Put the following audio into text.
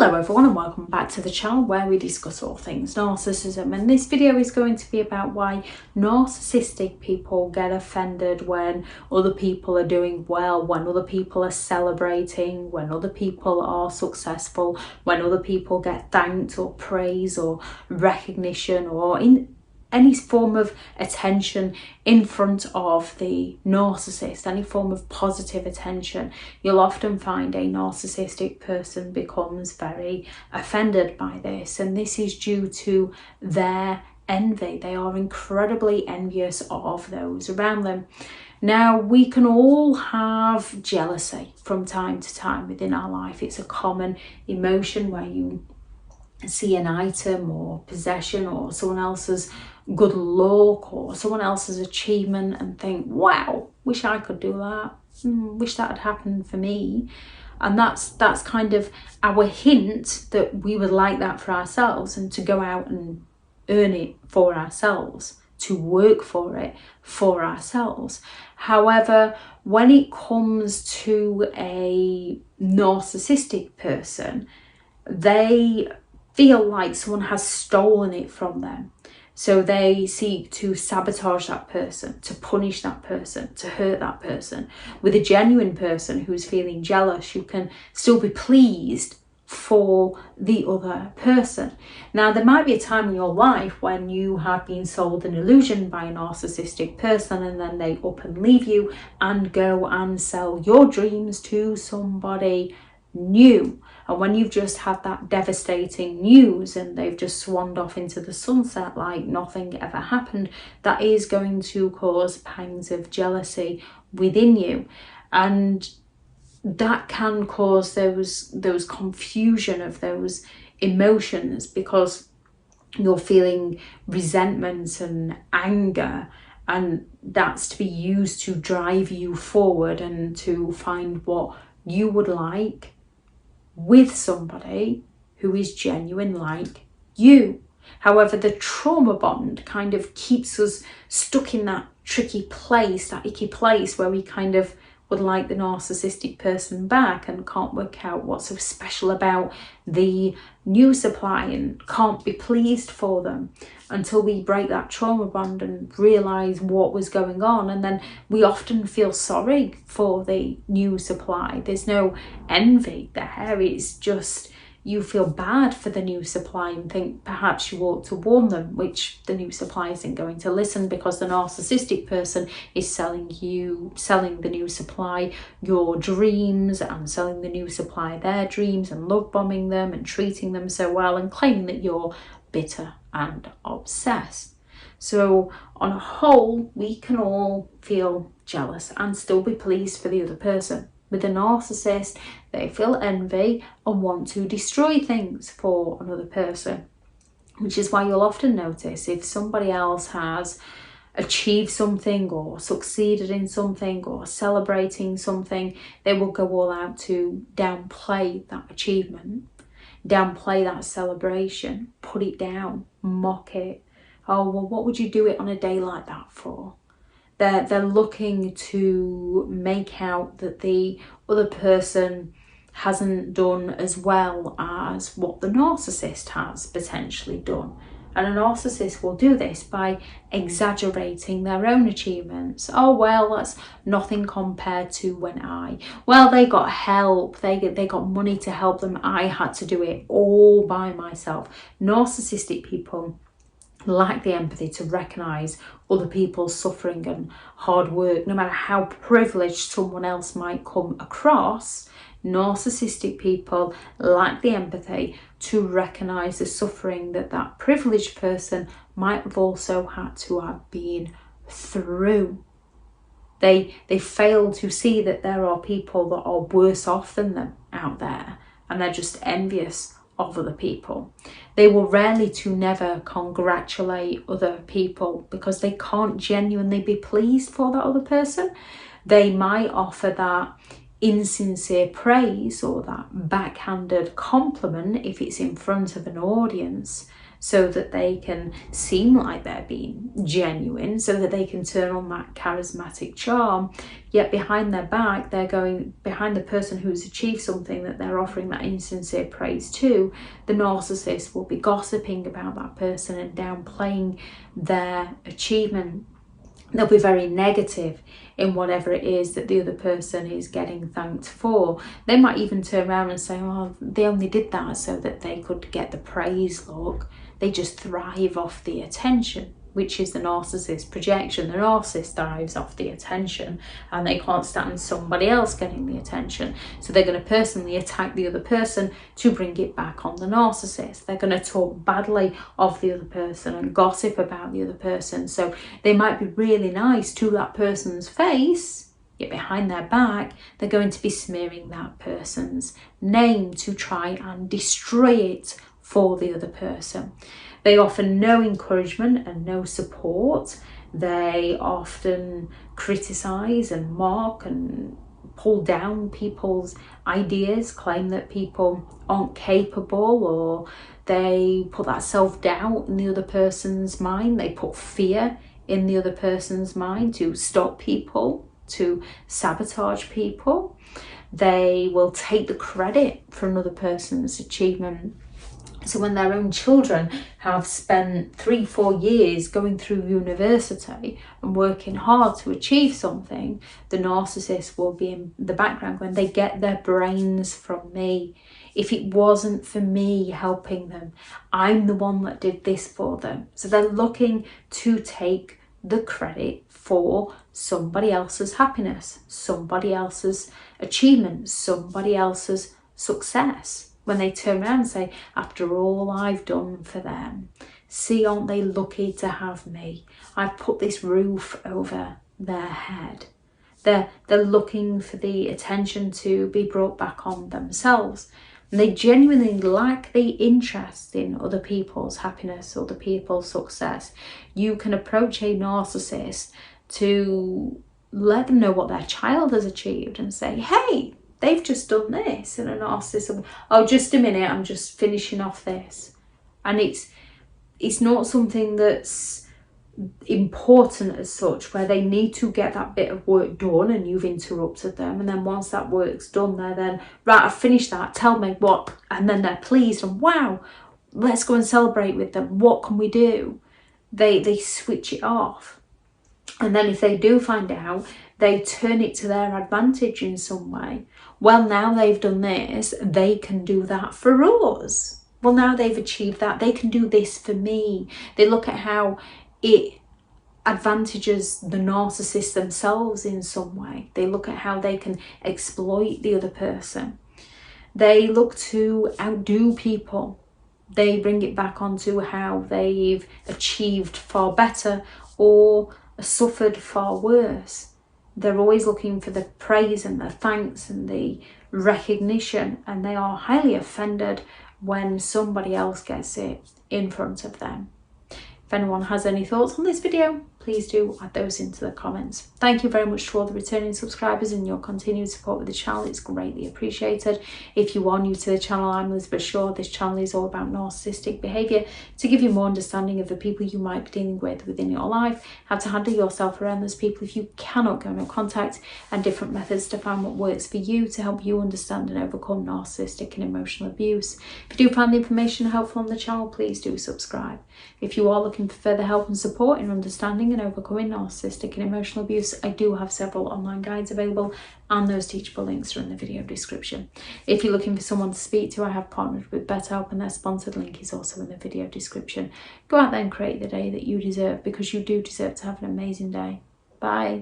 Hello everyone and welcome back to the channel where we discuss all things narcissism, and this video is going to be about why narcissistic people get offended when other people are doing well, when other people are celebrating, when other people are successful, when other people get thanked or praise or recognition or in any form of attention in front of the narcissist, any form of positive attention. You'll often find a narcissistic person becomes very offended by this, and this is due to their envy. They are incredibly envious of those around them. Now, we can all have jealousy from time to time within our life. It's a common emotion where you see an item or possession or someone else's good luck or someone else's achievement and think, wow, wish I could do that, wish that had happened for me. And that's kind of our hint that we would like that for ourselves, and to go out and earn it for ourselves, to work for it for ourselves. However, when it comes to a narcissistic person, they feel like someone has stolen it from them. So they seek to sabotage that person, to punish that person, to hurt that person. With a genuine person who's feeling jealous, you can still be pleased for the other person. Now, there might be a time in your life when you have been sold an illusion by a narcissistic person, and then they up and leave you and go and sell your dreams to somebody new. And when you've just had that devastating news and they've just swanned off into the sunset like nothing ever happened, that is going to cause pangs of jealousy within you, and that can cause those confusion of those emotions, because you're feeling resentment and anger, and that's to be used to drive you forward and to find what you would like with somebody who is genuine like you. However, the trauma bond kind of keeps us stuck in that tricky place, that icky place where we kind of would like the narcissistic person back and can't work out what's so special about the new supply and can't be pleased for them until we break that trauma bond and realise what was going on. And then we often feel sorry for the new supply. There's no envy there, it's just you feel bad for the new supply and think perhaps you ought to warn them, which the new supply isn't going to listen, because the narcissistic person is selling the new supply your dreams, and selling the new supply their dreams, and love bombing them and treating them so well and claiming that you're bitter and obsessed. So on a whole, we can all feel jealous and still be pleased for the other person. With a narcissist, they feel envy and want to destroy things for another person, which is why you'll often notice if somebody else has achieved something or succeeded in something or celebrating something, they will go all out to downplay that achievement, downplay that celebration, put it down, mock it. Oh, well, what would you do it on a day like that for? They're looking to make out that the other person hasn't done as well as what the narcissist has potentially done. And a narcissist will do this by exaggerating their own achievements. Oh, well, that's nothing compared to well, they got help, they got money to help them, I had to do it all by myself. Narcissistic people lack the empathy to recognise other people's suffering and hard work. No matter how privileged someone else might come across, narcissistic people lack the empathy to recognise the suffering that privileged person might have also had to have been through. They fail to see that there are people that are worse off than them out there, and they're just envious of other people. They will rarely to never congratulate other people because they can't genuinely be pleased for that other person. They might offer that insincere praise or that backhanded compliment if it's in front of an audience, so that they can seem like they're being genuine, so that they can turn on that charismatic charm. Yet behind their back, they're going behind the person who's achieved something that they're offering that insincere praise to. The narcissist will be gossiping about that person and downplaying their achievement. They'll be very negative in whatever it is that the other person is getting thanked for. They might even turn around and say, oh, they only did that so that they could get the praise. Look, they just thrive off the attention, which is the narcissist projection. The narcissist thrives off the attention and they can't stand somebody else getting the attention. So they're going to personally attack the other person to bring it back on the narcissist. They're going to talk badly of the other person and gossip about the other person. So they might be really nice to that person's face, yet behind their back, they're going to be smearing that person's name to try and destroy it for the other person. They offer no encouragement and no support. They often criticize and mock and pull down people's ideas, claim that people aren't capable, or they put that self-doubt in the other person's mind. They put fear in the other person's mind to stop people, to sabotage people. They will take the credit for another person's achievement. So when their own children have spent 3-4 years going through university and working hard to achieve something, the narcissist will be in the background when they get their brains from me. If it wasn't for me helping them, I'm the one that did this for them. So they're looking to take the credit for somebody else's happiness, somebody else's achievement, somebody else's success. When they turn around and say, after all I've done for them, see, aren't they lucky to have me? I've put this roof over their head. They're looking for the attention to be brought back on themselves. And they genuinely lack the interest in other people's happiness, other people's success. You can approach a narcissist to let them know what their child has achieved and say, hey, they've just done this. And a narcissist will, oh, just a minute, I'm just finishing off this. And it's not something that's important as such, where they need to get that bit of work done and you've interrupted them. And then once that work's done, they're then, right, I've finished that, tell me what. And then they're pleased and wow, let's go and celebrate with them. What can we do? They switch it off. And then if they do find out, they turn it to their advantage in some way. Well, now they've done this, they can do that for us. Well, now they've achieved that, they can do this for me. They look at how it advantages the narcissist themselves in some way. They look at how they can exploit the other person. They look to outdo people. They bring it back onto how they've achieved far better or suffered far worse. They're always looking for the praise and the thanks and the recognition, and they are highly offended when somebody else gets it in front of them. If anyone has any thoughts on this video, please do add those into the comments. Thank you very much to all the returning subscribers and your continued support with the channel. It's greatly appreciated. If you are new to the channel, I'm Elizabeth Shaw. This channel is all about narcissistic behaviour to give you more understanding of the people you might be dealing with within your life, how to handle yourself around those people if you cannot go no contact, and different methods to find what works for you to help you understand and overcome narcissistic and emotional abuse. If you do find the information helpful on the channel, please do subscribe. If you are looking for further help and support in understanding and overcoming narcissistic and emotional abuse, I do have several online guides available, and those teachable links are in the video description. If you're looking for someone to speak to, I have partnered with BetterHelp, and their sponsored link is also in the video description. Go out there and create the day that you deserve, because you do deserve to have an amazing day. Bye.